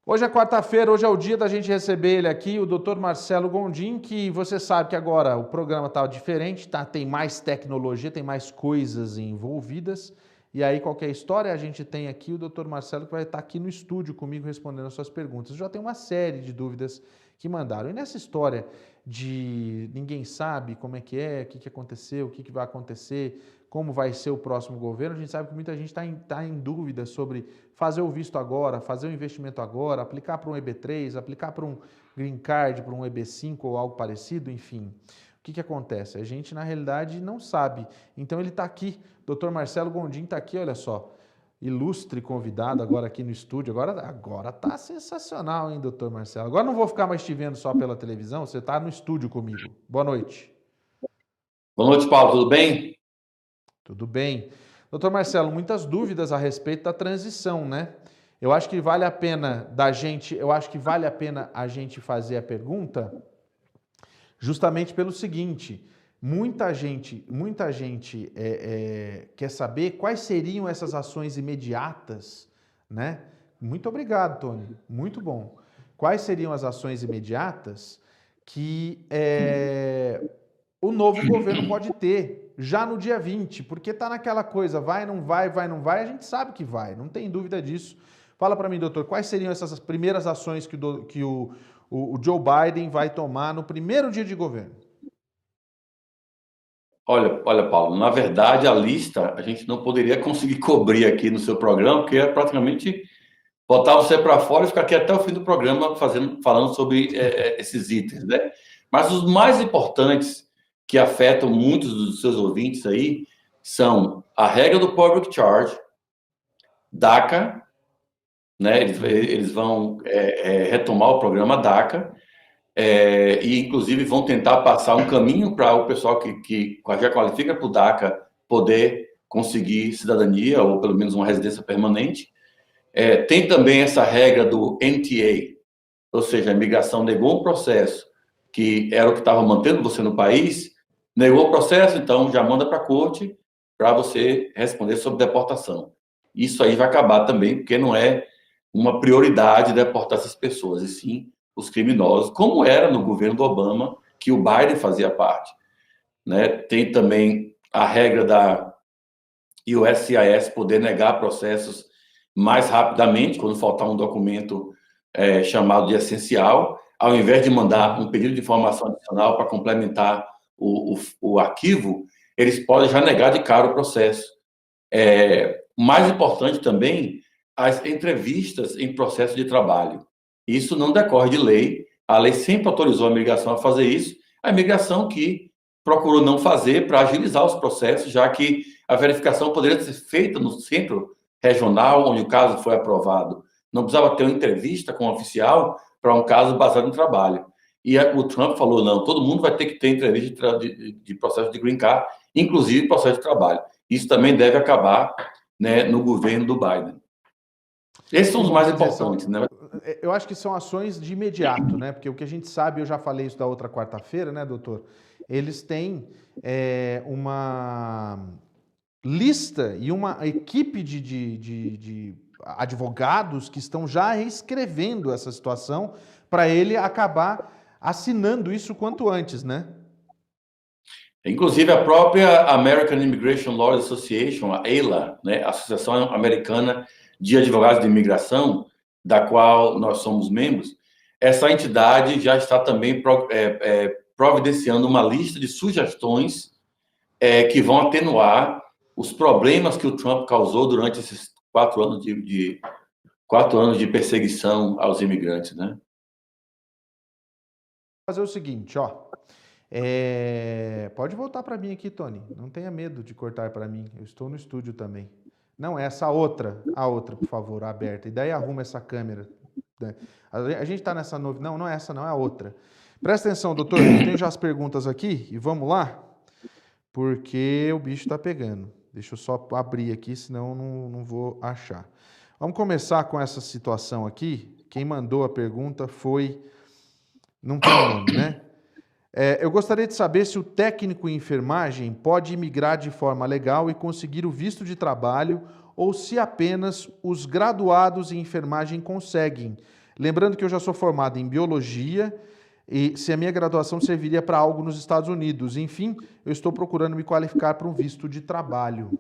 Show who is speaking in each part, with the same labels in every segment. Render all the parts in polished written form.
Speaker 1: Hoje é quarta-feira, hoje é o dia da gente receber ele aqui, o Dr. Marcelo Gondim, que você sabe que agora o programa está diferente, tá? Tem mais tecnologia, tem mais coisas envolvidas. E aí, qualquer história, a gente tem aqui o Dr. Marcelo que vai estar aqui no estúdio comigo respondendo as suas perguntas. Já tem uma série de dúvidas que mandaram. E nessa história de ninguém sabe como é, o que aconteceu, o que vai acontecer, como vai ser o próximo governo, a gente sabe que muita gente está em dúvida sobre fazer o visto agora, fazer o investimento agora, aplicar para um EB3, aplicar para um Green Card, para um EB5 ou algo parecido, enfim. O que acontece? A gente, na realidade, não sabe. Então ele está aqui, Dr. Marcelo Gondim está aqui, olha só, ilustre convidado agora aqui no estúdio. Agora tá sensacional, hein, Dr. Marcelo? Agora não vou ficar mais te vendo só pela televisão, você está no estúdio comigo. Boa noite.
Speaker 2: Boa noite, Paulo, tudo bem?
Speaker 1: Tudo bem. Doutor Marcelo, muitas dúvidas a respeito da transição, né? Eu acho que vale a pena a gente fazer a pergunta justamente pelo seguinte: muita gente quer saber quais seriam essas ações imediatas, né? Muito obrigado, Tony. Muito bom. Quais seriam as ações imediatas que o novo governo pode ter já no dia 20, porque tá naquela coisa, vai, não vai, a gente sabe que vai, não tem dúvida disso. Fala para mim, doutor, quais seriam essas primeiras ações que o Joe Biden vai tomar no primeiro dia de governo?
Speaker 2: Olha, Paulo, na verdade, a lista a gente não poderia conseguir cobrir aqui no seu programa, porque é praticamente botar você para fora e ficar aqui até o fim do programa falando sobre esses itens, né? Mas os mais importantes que afetam muitos dos seus ouvintes aí são a regra do Public Charge, DACA, né? Eles vão retomar o programa DACA, e inclusive vão tentar passar um caminho para o pessoal que já qualifica para o DACA poder conseguir cidadania ou pelo menos uma residência permanente. Tem também essa regra do NTA, ou seja, a imigração negou um processo que era o que estava mantendo você no país, negou o processo, então já manda para a corte para você responder sobre deportação. Isso aí vai acabar também, porque não é uma prioridade deportar essas pessoas, e sim os criminosos, como era no governo do Obama, que o Biden fazia parte, né? Tem também a regra da USCIS poder negar processos mais rapidamente, quando faltar um documento chamado de essencial, ao invés de mandar um pedido de informação adicional para complementar o arquivo, eles podem já negar de cara o processo. Mais importante também, as entrevistas em processo de trabalho. Isso não decorre de lei, a lei sempre autorizou a imigração a fazer isso, a imigração que procurou não fazer para agilizar os processos, já que a verificação poderia ser feita no centro regional, onde o caso foi aprovado. Não precisava ter uma entrevista com o oficial para um caso baseado no trabalho. E o Trump falou, não, todo mundo vai ter que ter entrevista de processo de green card, inclusive processo de trabalho. Isso também deve acabar, né, no governo do Biden. Esses são os mais importantes, né?
Speaker 1: Eu acho que são ações de imediato, né? Porque o que a gente sabe, eu já falei isso da outra quarta-feira, né, doutor? Eles têm uma lista e uma equipe de advogados que estão já reescrevendo essa situação para ele acabar assinando isso quanto antes, né?
Speaker 2: Inclusive, a própria American Immigration Law Association, a AILA, né, a Associação Americana de Advogados de Imigração, da qual nós somos membros, essa entidade já está também providenciando uma lista de sugestões que vão atenuar os problemas que o Trump causou durante esses 4 anos de perseguição aos imigrantes, né?
Speaker 1: Fazer o seguinte, ó. Pode voltar para mim aqui, Tony. Não tenha medo de cortar para mim. Eu estou no estúdio também. Não, essa outra, a outra, por favor, aberta. E daí arruma essa câmera. Né? A gente está nessa novidade. Não, não é essa, não, é a outra. Presta atenção, doutor. Eu tenho já as perguntas aqui e vamos lá, porque o bicho está pegando. Deixa eu só abrir aqui, senão não vou achar. Vamos começar com essa situação aqui. Quem mandou a pergunta foi... Não tem nome, né? Eu gostaria de saber se o técnico em enfermagem pode imigrar de forma legal e conseguir o visto de trabalho ou se apenas os graduados em enfermagem conseguem. Lembrando que eu já sou formado em biologia e se a minha graduação serviria para algo nos Estados Unidos. Enfim, eu estou procurando me qualificar para um visto de trabalho.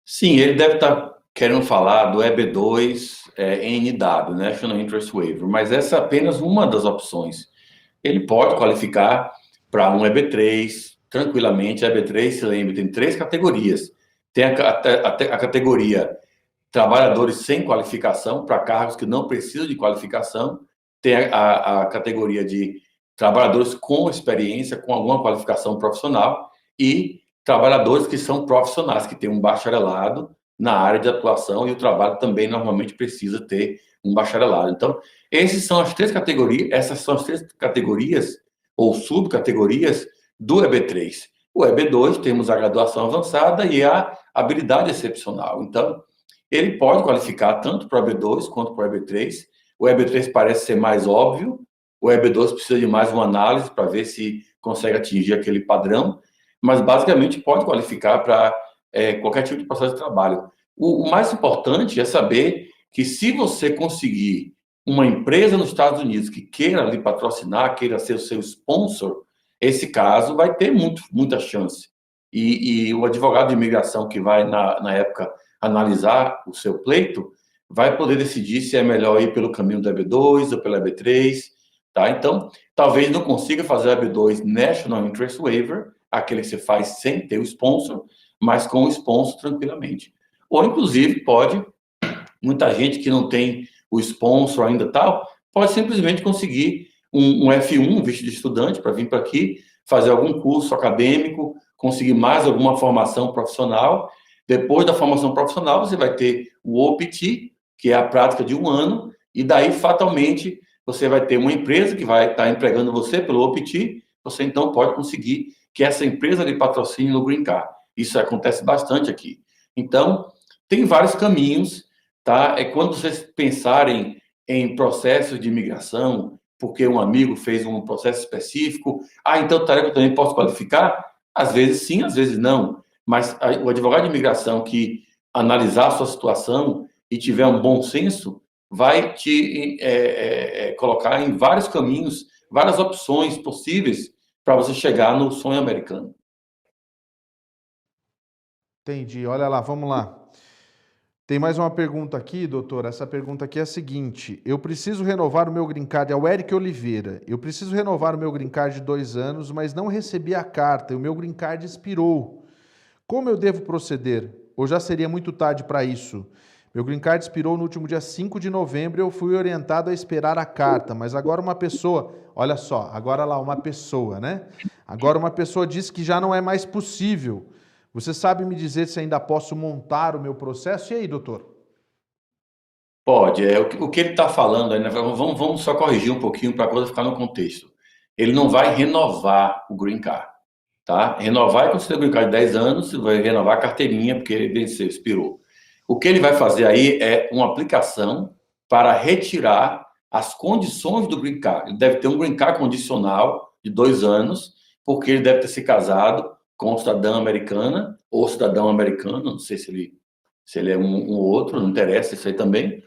Speaker 2: Sim, ele deve estar querendo falar do EB2 NW, National Interest Waiver, mas essa é apenas uma das opções. Ele pode qualificar para um EB3, tranquilamente. A EB3, se lembre, tem 3 categorias. Tem a categoria trabalhadores sem qualificação, para cargos que não precisam de qualificação. Tem a categoria de trabalhadores com experiência, com alguma qualificação profissional, e trabalhadores que são profissionais, que têm um bacharelado na área de atuação, e o trabalho também normalmente precisa ter um bacharelado. Então, essas são as 3 categorias ou subcategorias do EB3. O EB2 temos a graduação avançada e a habilidade excepcional. Então, ele pode qualificar tanto para o EB2 quanto para o EB3. O EB3 parece ser mais óbvio, o EB2 precisa de mais uma análise para ver se consegue atingir aquele padrão, mas basicamente pode qualificar para qualquer tipo de processo de trabalho. O mais importante é saber que se você conseguir uma empresa nos Estados Unidos que queira lhe patrocinar, queira ser o seu sponsor, esse caso vai ter muita chance. E o advogado de imigração que vai, na época, analisar o seu pleito, vai poder decidir se é melhor ir pelo caminho do EB2 ou pelo EB3, tá? Então, talvez não consiga fazer o EB2 National Interest Waiver, aquele que você faz sem ter o sponsor, mas com o sponsor tranquilamente. Ou, inclusive, muita gente que não tem o sponsor ainda tal, pode simplesmente conseguir um F1, um visto de estudante, para vir para aqui, fazer algum curso acadêmico, conseguir mais alguma formação profissional. Depois da formação profissional, você vai ter o OPT, que é a prática de 1 ano, e daí, fatalmente, você vai ter uma empresa que vai estar empregando você pelo OPT, você então pode conseguir que essa empresa lhe patrocine no Green Card. Isso acontece bastante aqui. Então, tem vários caminhos, tá? Quando vocês pensarem em processos de imigração, porque um amigo fez um processo específico, então tarefa eu também posso qualificar? Às vezes sim, às vezes não. Mas o advogado de imigração que analisar a sua situação e tiver um bom senso, vai te colocar em vários caminhos, várias opções possíveis para você chegar no sonho americano.
Speaker 1: Entendi. Olha lá, vamos lá. Tem mais uma pergunta aqui, doutor. Essa pergunta aqui é a seguinte: eu preciso renovar o meu green card, é o Eric Oliveira. Eu preciso renovar o meu green card de 2 anos, mas não recebi a carta e o meu green card expirou. Como eu devo proceder? Ou já seria muito tarde para isso? Meu green card expirou no último dia 5 de novembro e eu fui orientado a esperar a carta, mas agora uma pessoa, olha só, agora lá uma pessoa, né? Agora uma pessoa disse que já não é mais possível. Você sabe me dizer se ainda posso montar o meu processo? E aí, doutor?
Speaker 2: Pode. O que ele está falando aí, né? Vamos só corrigir um pouquinho para a coisa ficar no contexto. Ele não vai renovar o Green Card, tá? Renovar é quando você tem o Green Card de 10 anos, você vai renovar a carteirinha, porque ele venceu, expirou. O que ele vai fazer aí é uma aplicação para retirar as condições do Green Card. Ele deve ter um Green Card condicional de 2 anos, porque ele deve ter se casado com cidadã americana ou cidadão americano, não sei se ele é um ou outro, não interessa isso aí também,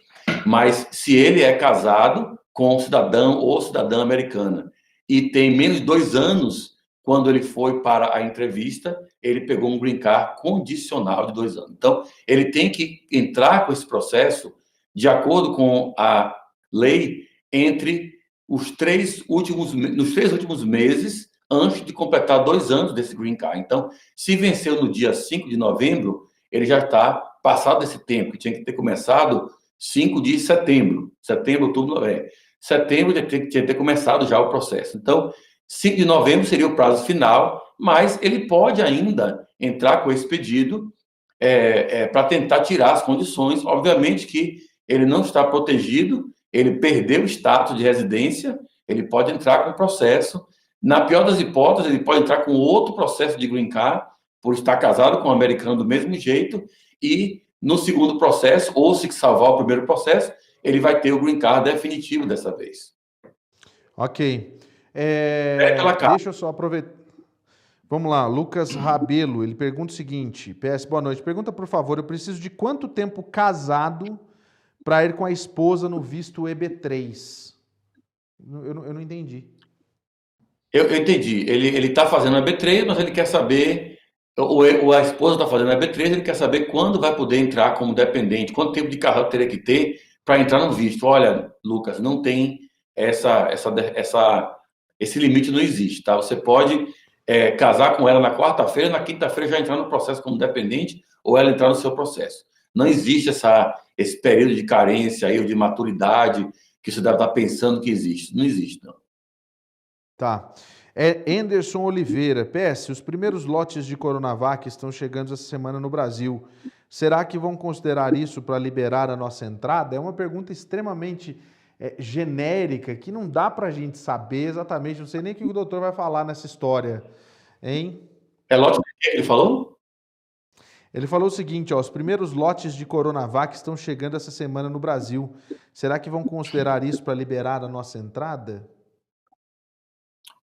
Speaker 2: mas se ele é casado com um cidadão ou cidadã americana e tem menos de 2 anos, quando ele foi para a entrevista, ele pegou um green card condicional de 2 anos. Então, ele tem que entrar com esse processo de acordo com a lei entre nos 3 últimos meses antes de completar 2 anos desse green card. Então, se venceu no dia 5 de novembro, ele já está passado esse tempo, que tinha que ter começado 5 de setembro. Setembro, outubro, setembro tinha que ter começado já o processo. Então, 5 de novembro seria o prazo final, mas ele pode ainda entrar com esse pedido para tentar tirar as condições. Obviamente que ele não está protegido, ele perdeu o status de residência, ele pode entrar com o processo. Na pior das hipóteses, ele pode entrar com outro processo de green card, por estar casado com um americano do mesmo jeito, e no segundo processo, ou se salvar o primeiro processo, ele vai ter o green card definitivo dessa vez.
Speaker 1: Ok.
Speaker 2: Aquela carta.
Speaker 1: Deixa eu só aproveitar. Vamos lá, Lucas Rabelo, ele pergunta o seguinte: PS, boa noite. Pergunta, por favor, eu preciso de quanto tempo casado para ir com a esposa no visto EB3. Eu não entendi.
Speaker 2: Eu entendi. Ele está fazendo a B3, mas ele quer saber, ou a esposa está fazendo a B3, ele quer saber quando vai poder entrar como dependente, quanto tempo de carro teria que ter para entrar no visto. Olha, Lucas, não tem esse limite não existe, tá? Você pode casar com ela na quarta-feira, na quinta-feira já entrar no processo como dependente, ou ela entrar no seu processo. Não existe esse período de carência aí, ou de maturidade, que você deve estar pensando que existe. Não existe, não.
Speaker 1: Tá. Anderson Oliveira, PS, os primeiros lotes de Coronavac estão chegando essa semana no Brasil. Será que vão considerar isso para liberar a nossa entrada? É uma pergunta extremamente genérica, que não dá para a gente saber exatamente, não sei nem o que o doutor vai falar nessa história, hein?
Speaker 2: É lote de quê? Ele falou?
Speaker 1: Ele falou o seguinte, ó, os primeiros lotes de Coronavac estão chegando essa semana no Brasil. Será que vão considerar isso para liberar a nossa entrada?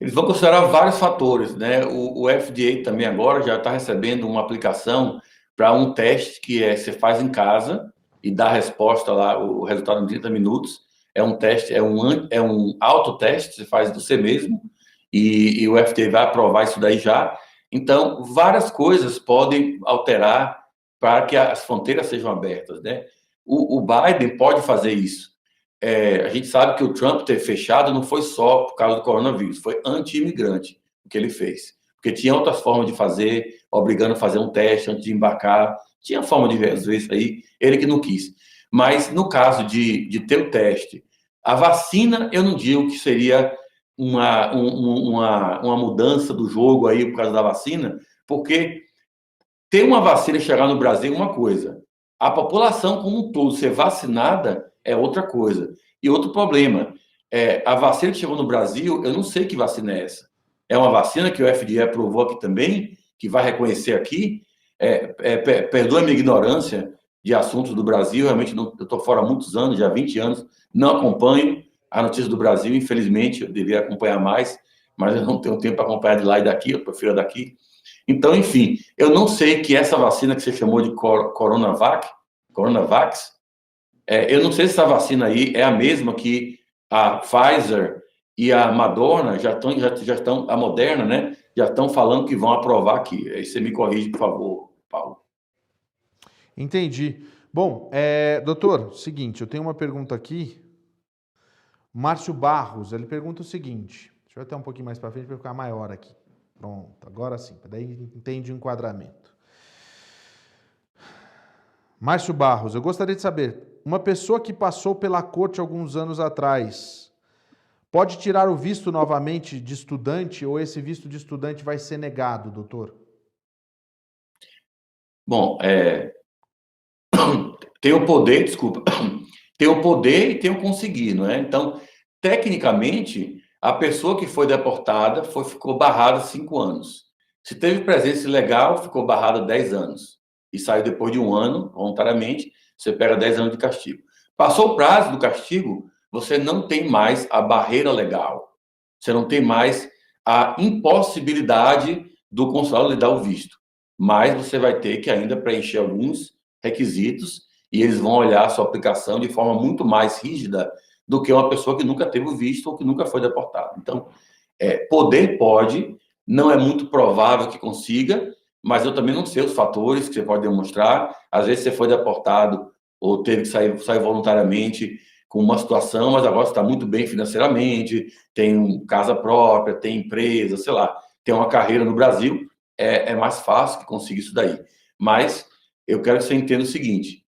Speaker 2: Eles vão considerar vários fatores, né? O FDA também agora já está recebendo uma aplicação para um teste que você faz em casa e dá a resposta lá, o resultado em 30 minutos. É um teste, é um autoteste, você faz você mesmo, e o FDA vai aprovar isso daí já. Então, várias coisas podem alterar para que as fronteiras sejam abertas, né? O Biden pode fazer isso. A gente sabe que o Trump ter fechado não foi só por causa do coronavírus, foi anti-imigrante o que ele fez. Porque tinha outras formas de fazer, obrigando a fazer um teste antes de embarcar. Tinha forma de resolver isso aí, ele que não quis. Mas no caso de ter o teste, a vacina, eu não digo que seria uma mudança do jogo aí por causa da vacina, porque ter uma vacina chegar no Brasil é uma coisa. A população como um todo ser vacinada é outra coisa. E outro problema, a vacina que chegou no Brasil, eu não sei que vacina é essa. É uma vacina que o FDA aprovou aqui também, que vai reconhecer aqui. Perdoa a minha ignorância de assuntos do Brasil, realmente não, eu estou fora há muitos anos, já há 20 anos, não acompanho a notícia do Brasil, infelizmente, eu deveria acompanhar mais, mas eu não tenho tempo para acompanhar de lá e daqui, eu prefiro daqui. Então, enfim, eu não sei que essa vacina que você chamou de Coronavac, eu não sei se essa vacina aí é a mesma que a Pfizer e a Moderna já estão, a Moderna, né, já estão falando que vão aprovar aqui. Aí você me corrige, por favor, Paulo.
Speaker 1: Entendi. Bom, doutor, seguinte, eu tenho uma pergunta aqui. Márcio Barros, ele pergunta o seguinte, deixa eu até um pouquinho mais para frente para ficar maior aqui. Pronto, agora sim, daí entende o enquadramento. Márcio Barros, eu gostaria de saber, uma pessoa que passou pela corte alguns anos atrás, pode tirar o visto novamente de estudante ou esse visto de estudante vai ser negado, doutor?
Speaker 2: Bom, tem o poder, desculpa, tem o poder e tem o conseguir, não é? Então, tecnicamente, a pessoa que foi deportada ficou barrada 5 anos. Se teve presença ilegal, ficou barrada 10 anos. E saiu depois de 1 ano, voluntariamente, você pega 10 anos de castigo. Passou o prazo do castigo, você não tem mais a barreira legal. Você não tem mais a impossibilidade do consulado lhe dar o visto. Mas você vai ter que ainda preencher alguns requisitos e eles vão olhar a sua aplicação de forma muito mais rígida do que uma pessoa que nunca teve o visto ou que nunca foi deportado. Então, poder pode, não é muito provável que consiga, mas eu também não sei os fatores que você pode demonstrar. Às vezes você foi deportado ou teve que sair voluntariamente com uma situação, mas agora você está muito bem financeiramente, tem casa própria, tem empresa, sei lá, tem uma carreira no Brasil, é mais fácil que consiga isso daí. Mas eu quero que você entenda o seguinte,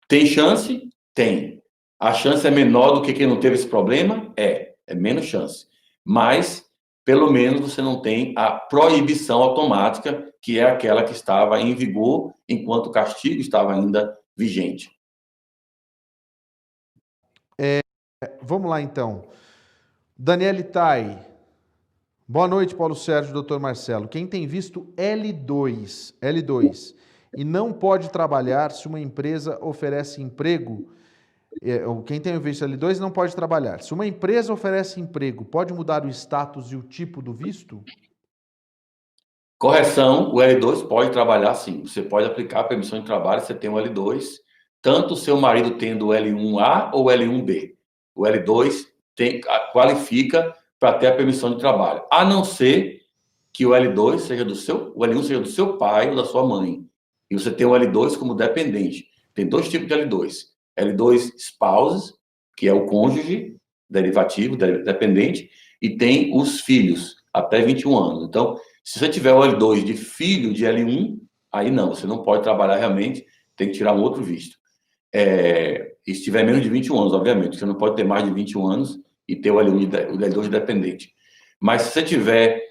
Speaker 2: tem chance? Tem. A chance é menor do que quem não teve esse problema? É menos chance. Mas, pelo menos, você não tem a proibição automática, que é aquela que estava em vigor enquanto o castigo estava ainda vigente.
Speaker 1: Vamos lá, então. Daniele Tai. Boa noite, Paulo Sérgio, doutor Marcelo. Quem tem visto L2 e não pode trabalhar se uma empresa oferece emprego, quem tem visto L2 não pode trabalhar. Se uma empresa oferece emprego, pode mudar o status e o tipo do visto?
Speaker 2: Correção, o L2 pode trabalhar sim. Você pode aplicar a permissão de trabalho, você tem o L2, tanto o seu marido tendo o L1A ou o L1B. O L2 qualifica para ter a permissão de trabalho, a não ser que o L2 seja o L1 seja do seu pai ou da sua mãe. E você tem o L2 como dependente. Tem dois tipos de L2. L2 spouses, que é o cônjuge derivativo, dependente, e tem os filhos, até 21 anos. Então, se você tiver o L2 de filho de L1, aí não, você não pode trabalhar realmente, tem que tirar um outro visto. E se tiver menos de 21 anos, obviamente, você não pode ter mais de 21 anos e ter o L2 dependente. Mas se você tiver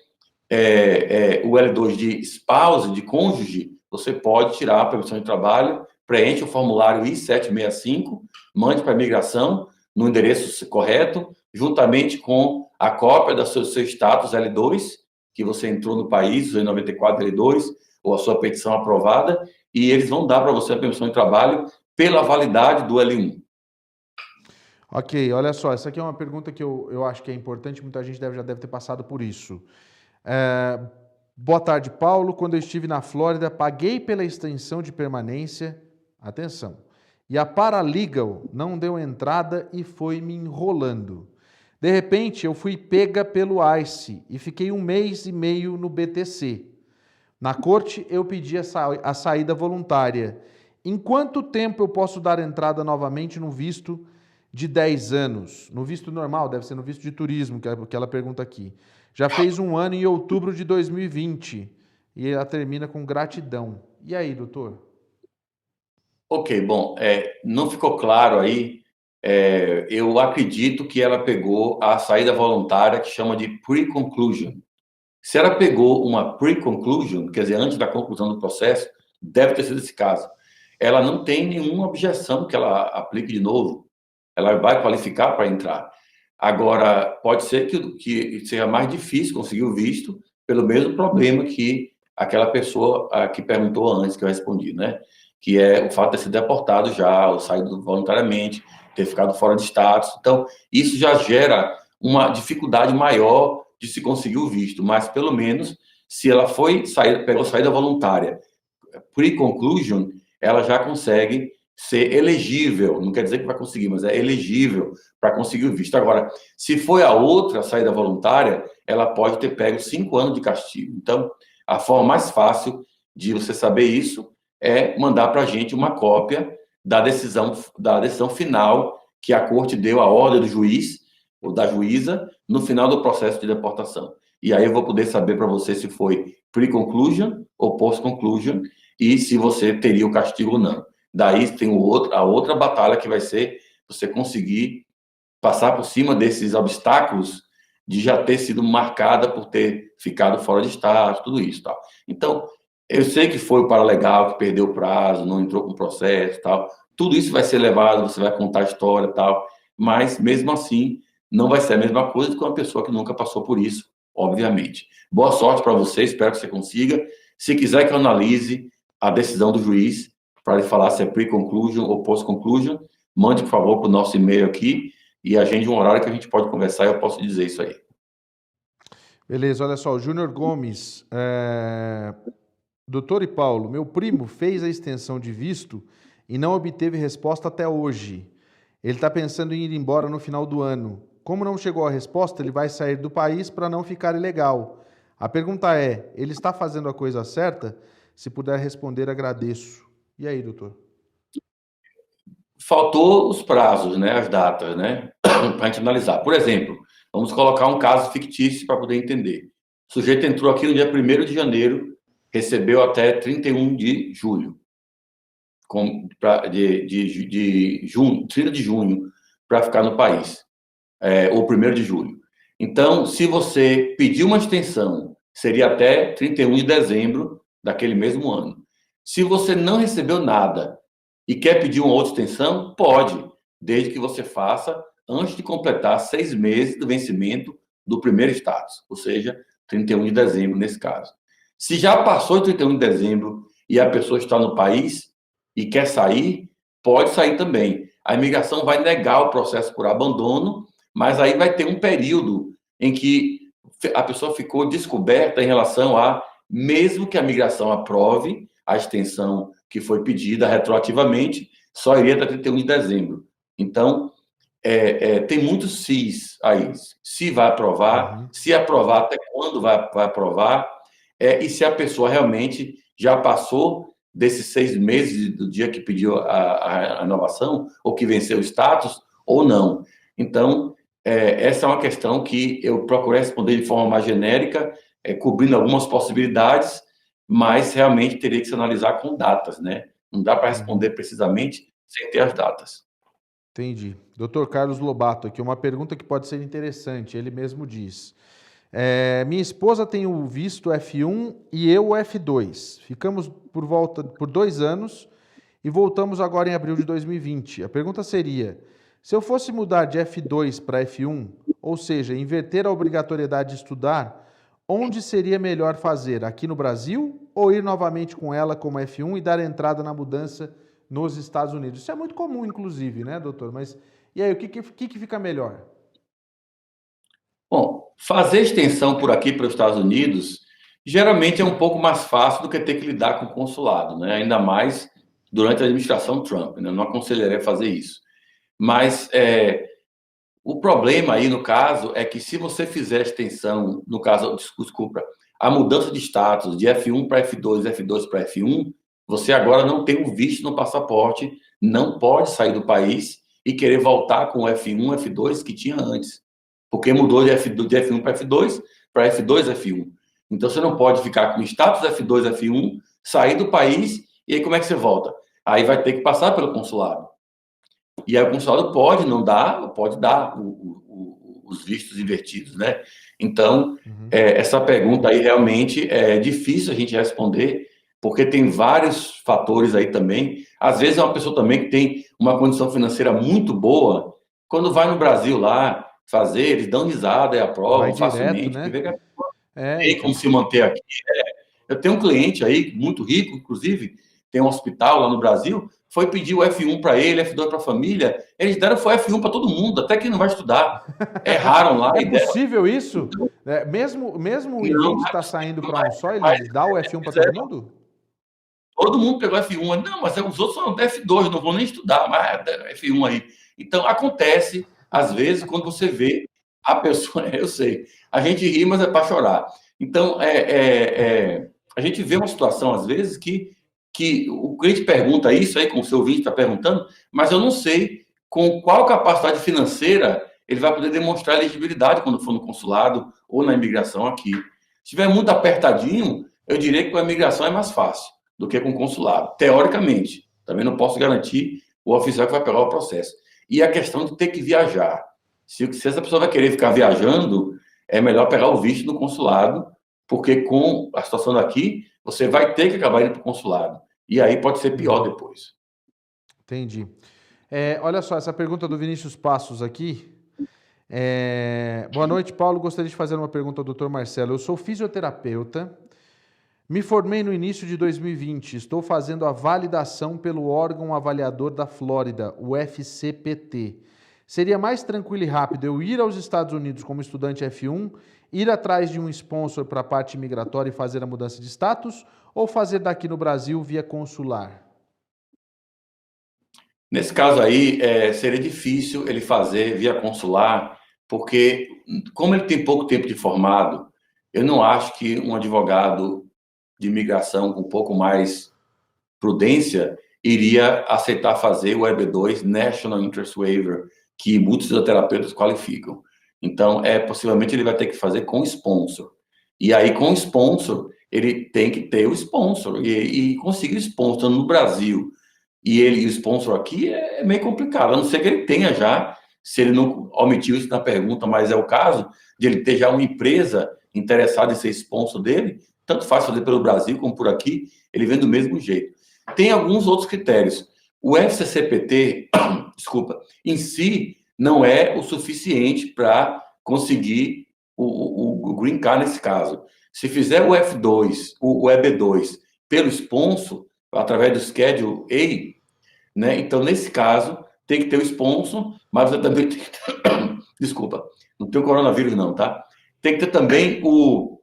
Speaker 2: o L2 de spouse, de cônjuge, você pode tirar a permissão de trabalho, preenche o formulário I-765, mande para a imigração no endereço correto, juntamente com a cópia do seu status L2, que você entrou no país, o 94 L2, ou a sua petição aprovada, e eles vão dar para você a permissão de trabalho pela validade do L1.
Speaker 1: Ok, olha só, essa aqui é uma pergunta que eu acho que é importante, muita gente já deve ter passado por isso. Boa tarde, Paulo. Quando eu estive na Flórida, paguei pela extensão de permanência, atenção, e a Paralegal não deu entrada e foi me enrolando. De repente, eu fui pega pelo ICE e fiquei 1 mês e meio no BTC. Na corte, eu pedi a saída voluntária. Em quanto tempo eu posso dar entrada novamente no visto de 10 anos? No visto normal, deve ser no visto de turismo, que ela pergunta aqui. Já fez 1 ano em outubro de 2020. E ela termina com gratidão. E aí, doutor?
Speaker 2: Ok, bom, não ficou claro aí. Eu acredito que ela pegou a saída voluntária que chama de pre-conclusion. Se ela pegou uma pre-conclusion, quer dizer, antes da conclusão do processo, deve ter sido esse caso. Ela não tem nenhuma objeção que ela aplique de novo. Ela vai qualificar para entrar. Agora, pode ser que seja mais difícil conseguir o visto pelo mesmo problema que aquela pessoa que perguntou antes, que eu respondi, né? Que é o fato de ter sido deportado já, ou saído voluntariamente, ter ficado fora de status. Então, isso já gera uma dificuldade maior de se conseguir o visto, mas pelo menos, se ela pegou saída voluntária, pre-conclusion, ela já consegue ser elegível, não quer dizer que vai conseguir, mas é elegível para conseguir o visto. Agora, se foi a outra saída voluntária, ela pode ter pego 5 anos de castigo. Então, a forma mais fácil de você saber isso é mandar para a gente uma cópia da decisão final que a corte deu, a ordem do juiz ou da juíza no final do processo de deportação. E aí eu vou poder saber para você se foi pre-conclusion ou post-conclusion e se você teria o castigo ou não. Daí tem a outra batalha que vai ser você conseguir passar por cima desses obstáculos de já ter sido marcada por ter ficado fora de estado, tudo isso, tal. Então, eu sei que foi o paralegal que perdeu o prazo, não entrou com o processo, tal. Tudo isso vai ser levado, você vai contar a história, tal. Mas mesmo assim, não vai ser a mesma coisa do que uma pessoa que nunca passou por isso, obviamente. Boa sorte para você, espero que você consiga. Se quiser que eu analise a decisão do juiz para ele falar se é pre-conclusion ou post-conclusion, mande, por favor, para o nosso e-mail aqui e agende um horário que a gente pode conversar e eu posso dizer isso aí.
Speaker 1: Beleza, olha só, o Júnior Gomes. Doutor e Paulo, meu primo fez a extensão de visto e não obteve resposta até hoje. Ele está pensando em ir embora no final do ano. Como não chegou a resposta, ele vai sair do país para não ficar ilegal. A pergunta é, ele está fazendo a coisa certa? Se puder responder, agradeço. E aí, doutor?
Speaker 2: Faltou os prazos, né, as datas, né, para a gente analisar. Por exemplo, vamos colocar um caso fictício para poder entender. O sujeito entrou aqui no dia 1º de janeiro, recebeu até 31 de julho, de junho, 30 de junho, para ficar no país, ou 1º de julho. Então, se você pedir uma extensão, seria até 31 de dezembro daquele mesmo ano. Se você não recebeu nada e quer pedir uma outra extensão, pode, desde que você faça antes de completar 6 meses do vencimento do primeiro status, ou seja, 31 de dezembro nesse caso. Se já passou de 31 de dezembro e a pessoa está no país e quer sair, pode sair também. A imigração vai negar o processo por abandono, mas aí vai ter um período em que a pessoa ficou descoberta em relação a, mesmo que a migração aprove a extensão que foi pedida retroativamente, só iria até 31 de dezembro. Então, tem muitos se's aí. Se vai aprovar, se aprovar, até quando vai aprovar, e se a pessoa realmente já passou desses 6 meses do dia que pediu a renovação, ou que venceu o status, ou não. Então, essa é uma questão que eu procurei responder de forma mais genérica, cobrindo algumas possibilidades, mas realmente teria que se analisar com datas, né? Não dá para responder precisamente sem ter as datas.
Speaker 1: Entendi. Dr. Carlos Lobato, aqui uma pergunta que pode ser interessante. Ele mesmo diz: minha esposa tem o visto F1 e eu o F2. Ficamos por 2 anos e voltamos agora em abril de 2020. A pergunta seria: se eu fosse mudar de F2 para F1, ou seja, inverter a obrigatoriedade de estudar, onde seria melhor fazer? Aqui no Brasil ou ir novamente com ela como F1 e dar entrada na mudança nos Estados Unidos? Isso é muito comum, inclusive, né, doutor? Mas e aí, o que fica melhor?
Speaker 2: Bom, fazer extensão por aqui para os Estados Unidos geralmente é um pouco mais fácil do que ter que lidar com o consulado, né? Ainda mais durante a administração Trump, né? Eu não aconselharia fazer isso. Mas o problema aí, no caso, é que se você fizer extensão, no caso, desculpa, a mudança de status de F1 para F2, F2 para F1, você agora não tem o visto no passaporte, não pode sair do país e querer voltar com o F1, F2 que tinha antes. Porque mudou de F1 para F2, para F2, F1. Então, você não pode ficar com status F2, F1, sair do país, e aí como é que você volta? Aí vai ter que passar pelo consulado. E aí o consulado pode não dar, pode dar os vistos invertidos, né? Então, essa pergunta aí realmente é difícil a gente responder, porque tem vários fatores aí também. Às vezes é uma pessoa também que tem uma condição financeira muito boa, quando vai no Brasil lá fazer, eles dão risada e
Speaker 1: Vai
Speaker 2: aprovam
Speaker 1: direto,
Speaker 2: facilmente, porque
Speaker 1: né?
Speaker 2: vê que a pessoa tem
Speaker 1: Então.
Speaker 2: como se manter aqui. Eu tenho um cliente aí, muito rico, inclusive, tem um hospital lá no Brasil, foi pedir o F1 para ele, F2 para a família, eles deram foi F1 para todo mundo, até quem não vai estudar. Erraram lá
Speaker 1: É
Speaker 2: e deram.
Speaker 1: possível isso? Mesmo o
Speaker 2: Não,
Speaker 1: I-20
Speaker 2: não é
Speaker 1: está
Speaker 2: possível,
Speaker 1: saindo para um
Speaker 2: mas,
Speaker 1: só,
Speaker 2: mas
Speaker 1: ele dá o F1 para todo
Speaker 2: fizeram.
Speaker 1: mundo?
Speaker 2: Todo mundo pegou F1. Não, mas os outros são F2, não vão nem estudar, mas F1 aí. Então, acontece, às vezes, quando você vê a pessoa, eu sei, a gente ri, mas é para chorar. Então, a gente vê uma situação, às vezes, que o cliente pergunta isso aí, como o seu ouvinte está perguntando, mas eu não sei com qual capacidade financeira ele vai poder demonstrar elegibilidade quando for no consulado ou na imigração aqui. Se estiver muito apertadinho, eu diria que com a imigração é mais fácil do que com o consulado, teoricamente. Também não posso garantir o oficial que vai pegar o processo. E a questão de ter que viajar. Se essa pessoa vai querer ficar viajando, é melhor pegar o visto no consulado, porque com a situação daqui, você vai ter que acabar indo para o consulado. E aí pode ser pior depois.
Speaker 1: Entendi. Olha só, essa pergunta do Vinícius Passos aqui. Boa noite, Paulo. Gostaria de fazer uma pergunta ao Dr. Marcelo. Eu sou fisioterapeuta. Me formei no início de 2020. Estou fazendo a validação pelo órgão avaliador da Flórida, o FCPT. Seria mais tranquilo e rápido eu ir aos Estados Unidos como estudante F1, ir atrás de um sponsor para a parte migratória e fazer a mudança de status, ou fazer daqui no Brasil via consular?
Speaker 2: Nesse caso aí, seria difícil ele fazer via consular, porque, como ele tem pouco tempo de formado, eu não acho que um advogado de imigração com um pouco mais prudência iria aceitar fazer o EB2, National Interest Waiver, que muitos fisioterapeutas qualificam. Então, possivelmente ele vai ter que fazer com sponsor. E aí, com sponsor, ele tem que ter o sponsor. E conseguir sponsor no Brasil e o sponsor aqui é meio complicado, a não ser que ele tenha já, se ele não omitiu isso na pergunta, mas é o caso de ele ter já uma empresa interessada em ser sponsor dele, tanto faz fazer pelo Brasil como por aqui, ele vem do mesmo jeito. Tem alguns outros critérios. O FCCPT, desculpa, em si não é o suficiente para conseguir o Green Card nesse caso. Se fizer o F2, o EB2, pelo sponsor, através do Schedule A, né? Então, nesse caso, tem que ter o sponsor, mas você também tem que ter... Desculpa, não tem o coronavírus não, tá? Tem que ter também o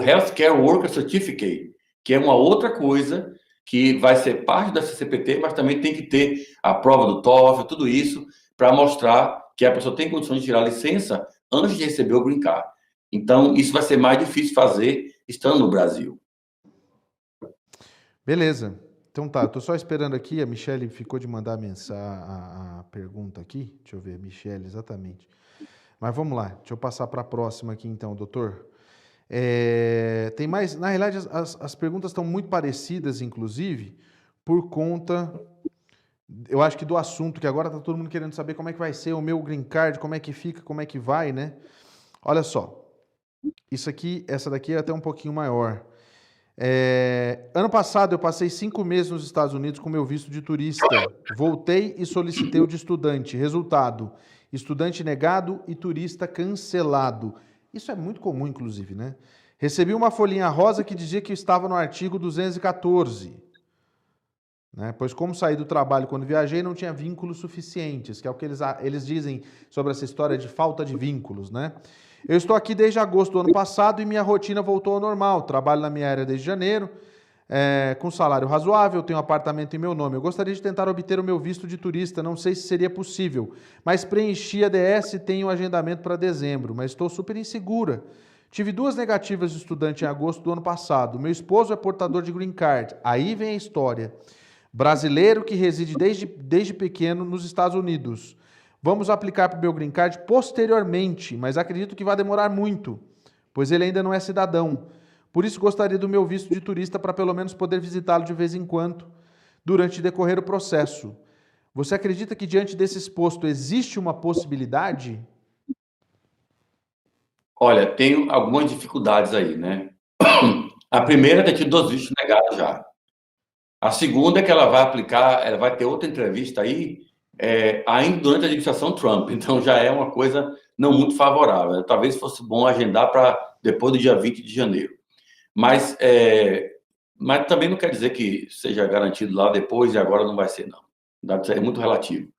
Speaker 2: Healthcare Worker Certificate, que é uma outra coisa que vai ser parte da CCPT, mas também tem que ter a prova do TOEFL, tudo isso, para mostrar que a pessoa tem condições de tirar licença antes de receber o Green Card. Então, isso vai ser mais difícil fazer estando no Brasil.
Speaker 1: Beleza. Então tá, eu tô só esperando aqui, a Michelle ficou de mandar a pergunta aqui. Deixa eu ver, Michelle, exatamente. Mas vamos lá, deixa eu passar para a próxima aqui então, doutor. Tem mais, na realidade as perguntas estão muito parecidas, inclusive, por conta, eu acho que do assunto, que agora está todo mundo querendo saber como é que vai ser o meu green card, como é que fica, como é que vai, né? Olha só, essa daqui é até um pouquinho maior. Ano passado eu passei 5 meses nos Estados Unidos com meu visto de turista. Voltei e solicitei o de estudante. Resultado, estudante negado e turista cancelado. Isso é muito comum, inclusive, né? Recebi uma folhinha rosa que dizia que eu estava no artigo 214. Né? Pois como saí do trabalho quando viajei, não tinha vínculos suficientes, que é o que eles dizem sobre essa história de falta de vínculos, né? Eu estou aqui desde agosto do ano passado e minha rotina voltou ao normal. Trabalho na minha área desde janeiro, com salário razoável, tenho um apartamento em meu nome. Eu gostaria de tentar obter o meu visto de turista, não sei se seria possível, mas preenchi a DS e tenho um agendamento para dezembro, mas estou super insegura. Tive 2 negativas de estudante em agosto do ano passado. Meu esposo é portador de green card. Aí vem a história. Brasileiro que reside desde pequeno nos Estados Unidos. Vamos aplicar para o meu green card posteriormente, mas acredito que vai demorar muito, pois ele ainda não é cidadão. Por isso gostaria do meu visto de turista para pelo menos poder visitá-lo de vez em quando, durante decorrer o processo. Você acredita que diante desse exposto existe uma possibilidade?
Speaker 2: Olha, tem algumas dificuldades aí, né? A primeira é ter tido 2 vistos negados já. A segunda é que ela vai aplicar, ela vai ter outra entrevista aí, ainda durante a administração Trump. Então já é uma coisa não muito favorável. Talvez fosse bom agendar para depois do dia 20 de janeiro. Mas também não quer dizer que seja garantido lá depois e agora não vai ser, não. É muito relativo.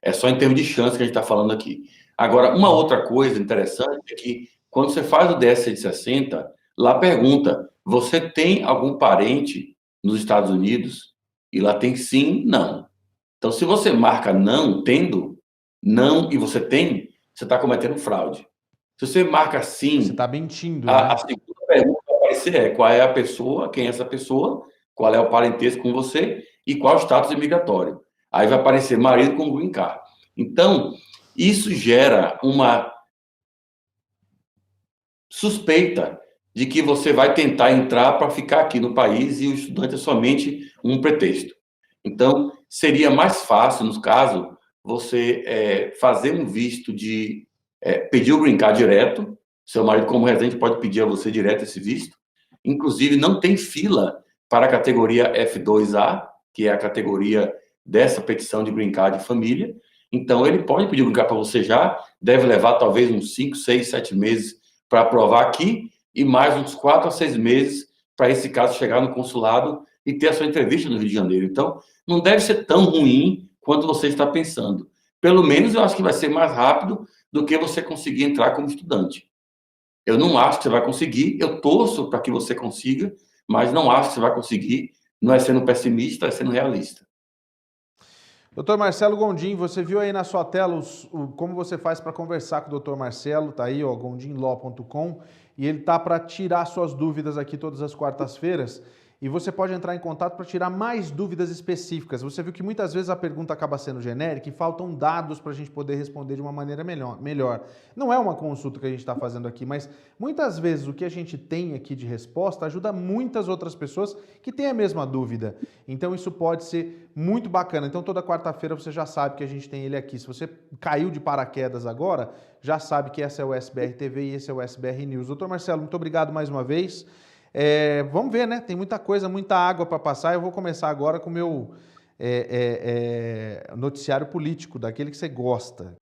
Speaker 2: É só em termos de chance que a gente está falando aqui. Agora, uma outra coisa interessante é que quando você faz o DS 60, lá pergunta, você tem algum parente nos Estados Unidos? E lá tem sim, não. Então, se você marca não, tendo, não, e você tem, você está cometendo fraude. Se você marca sim...
Speaker 1: Você está mentindo, né?
Speaker 2: A segunda pergunta que vai aparecer qual é a pessoa, quem é essa pessoa, qual é o parentesco com você e qual é o status imigratório. Aí vai aparecer marido com green card. Então, isso gera uma suspeita de que você vai tentar entrar para ficar aqui no país e o estudante é somente um pretexto. Então, seria mais fácil, no caso, você fazer um visto de pedir o green card direto. Seu marido, como residente, pode pedir a você direto esse visto. Inclusive, não tem fila para a categoria F2A, que é a categoria dessa petição de green card de família. Então, ele pode pedir o green card para você já, deve levar talvez uns 5, 6, 7 meses para aprovar aqui e mais uns 4 a 6 meses para esse caso chegar no consulado e ter a sua entrevista no Rio de Janeiro. Então, não deve ser tão ruim quanto você está pensando. Pelo menos eu acho que vai ser mais rápido do que você conseguir entrar como estudante. Eu não acho que você vai conseguir, eu torço para que você consiga, mas não acho que você vai conseguir. Não é sendo pessimista, é sendo realista.
Speaker 1: Doutor Marcelo Gondim, você viu aí na sua tela como você faz para conversar com o doutor Marcelo, tá aí, ó, gondimlaw.com, e ele tá para tirar suas dúvidas aqui todas as quartas-feiras. E você pode entrar em contato para tirar mais dúvidas específicas. Você viu que muitas vezes a pergunta acaba sendo genérica e faltam dados para a gente poder responder de uma maneira melhor. Não é uma consulta que a gente está fazendo aqui, mas muitas vezes o que a gente tem aqui de resposta ajuda muitas outras pessoas que têm a mesma dúvida. Então isso pode ser muito bacana. Então toda quarta-feira você já sabe que a gente tem ele aqui. Se você caiu de paraquedas agora, já sabe que essa é o SBR TV e esse é o SBR News. Doutor Marcelo, muito obrigado mais uma vez. Vamos ver, né? Tem muita coisa, muita água para passar. Eu vou começar agora com o meu noticiário político, daquele que você gosta.